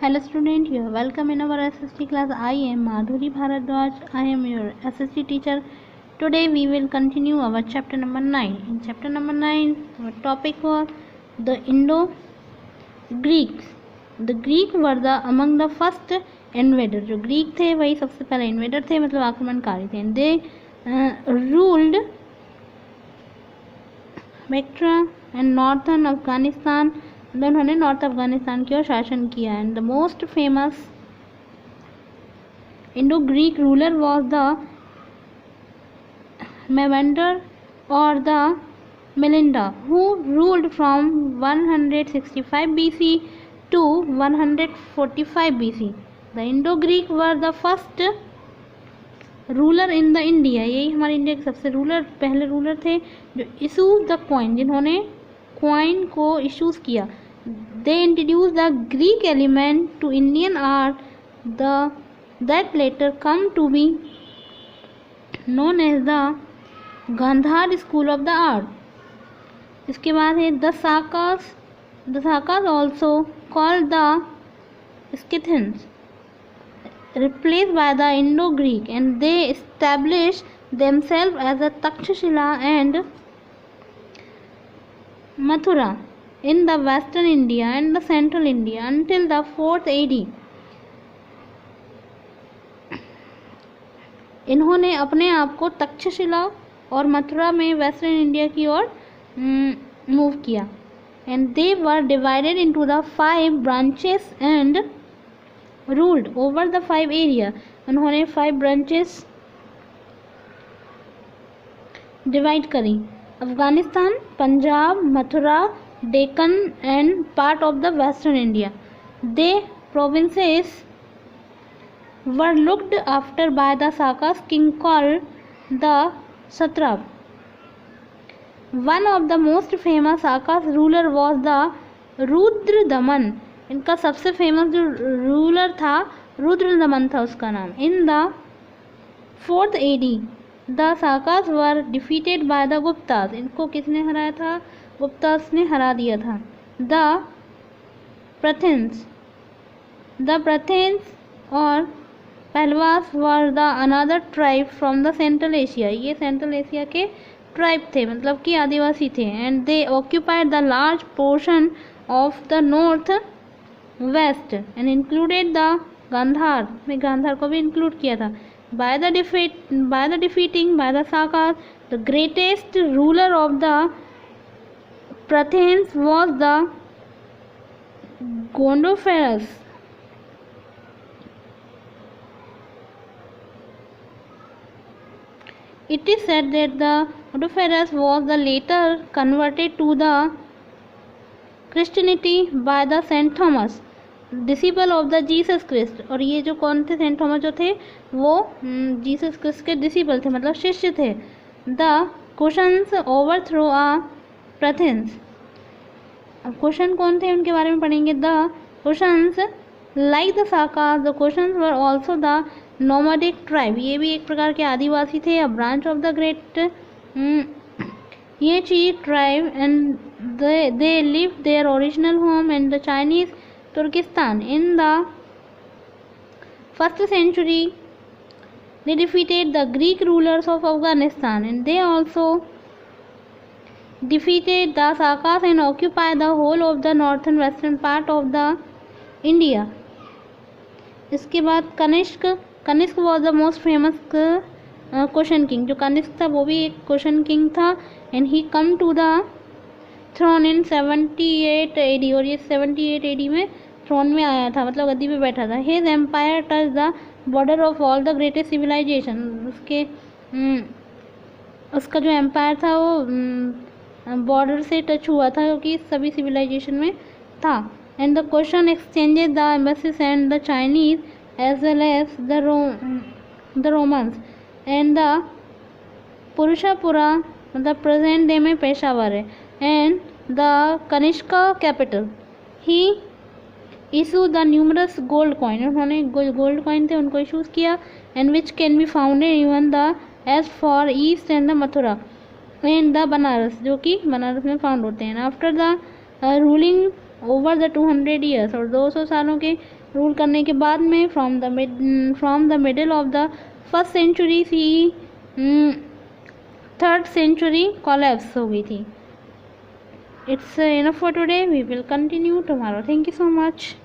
Hello student, you are welcome in our SST class. I am Madhuri Bharadwaj. I am your SST teacher. Today we will continue our chapter number 9. In chapter number 9, our topic was the Indo-Greeks. The Greek were among the first invaders. जो Greek थे वही सबसे पहले invader थे, मतलब आक्रमणकारी थे. And they ruled Bactria and northern Afghanistan. उन्होंने नॉर्थ अफगानिस्तान की ओर शासन किया. And the most famous Indo Greek ruler was the Menander और the Milinda who ruled from 165 BC to 145 BC. The Indo Greek were the first ruler in the India. यही हमारे India के सबसे पहले रूलर थे जो इशूज द कॉइन, जिन्होंने coin को इशूज किया. They introduced the Greek element to Indian art that later come to be known as the Gandhar school of the art. इसके बाद है the Sakas also called the Scythians, replaced by the Indo-Greek, and they established themselves as a Takshashila and Mathura in the western India and the central India until the 4th AD. इन्होंने अपने आप को तक्षशिला और मथुरा में western India की ओर move किया. And they were divided into the 5 branches and ruled over the 5 area. उन्होंने 5 branches divide करी. Afghanistan, Punjab, Mathura, Deccan and part of the western India. They provinces were looked after by the Sakas king called the Satrap. One of the most famous Sakas ruler was the Rudradaman. इनका सबसे famous जो ruler था रुद्रदमन था उसका नाम. In the 4th AD, the Sakas were defeated by the Guptas. इनको किसने हराया था? गुप्तास ने हरा दिया था. द प्रथेंस और Pahlavas were the another tribe from the central Asia. ये सेंट्रल एशिया के ट्राइब थे, मतलब कि आदिवासी थे. And they occupied the large portion of the north west and included the Gandhara. में गांधार को भी इंक्लूड किया था. By the defeating by the Sakas the greatest ruler of the Prathens was the Gondophares. It is said that the Gondophares was the later converted to the Christianity by the Saint Thomas, disciple of the Jesus Christ. और ये जो कौन थे? Saint Thomas जो थे वो Jesus Christ के disciple थे, मतलब शिष्य थे. The Kushans overthrow a Prathens. अब कुशन कौन थे उनके बारे में पढ़ेंगे. The Kushans like the Sakas the Kushans were also the nomadic tribe. ये भी एक प्रकार के आदिवासी थे. A branch of the great Yuechi tribe and they live their original home in the Chinese Turkestan. In the 1st century they defeated the Greek rulers of Afghanistan and they also defeated the Sakas and occupied the whole of the northern western part of the India. इसके बाद Kanishka was the most famous Kushan king. जो कनिष्क था वो भी एक cushion king था. and he come to the throne in 78 AD. और ये 78 AD में थ्रोन में आया था, मतलब गद्दी पे बैठा था. his empire touched the border of all the greatest civilization. उसका जो एम्पायर था वो बॉर्डर से टच हुआ था, क्योंकि सभी सिविलाइजेशन में था. And the question exchanges the embassies and the Chinese as well as the Romans and the Purushapura, मतलब प्रेजेंट डे में पेशावर है. And the Kanishka capital. He issue the numerous gold coin. उन्होंने गोल्ड कॉइन थे उनको इशूज़ किया. And which can be founded even the as far east and the Mathura in the Banaras, जो कि बनारस में फाउंड होते हैं. After the ruling over the 200 years, और 200 सालों के रूल करने के बाद में from the middle of the first century C third century collapse हो गई थी. It's enough for today. We will continue tomorrow. Thank you so much.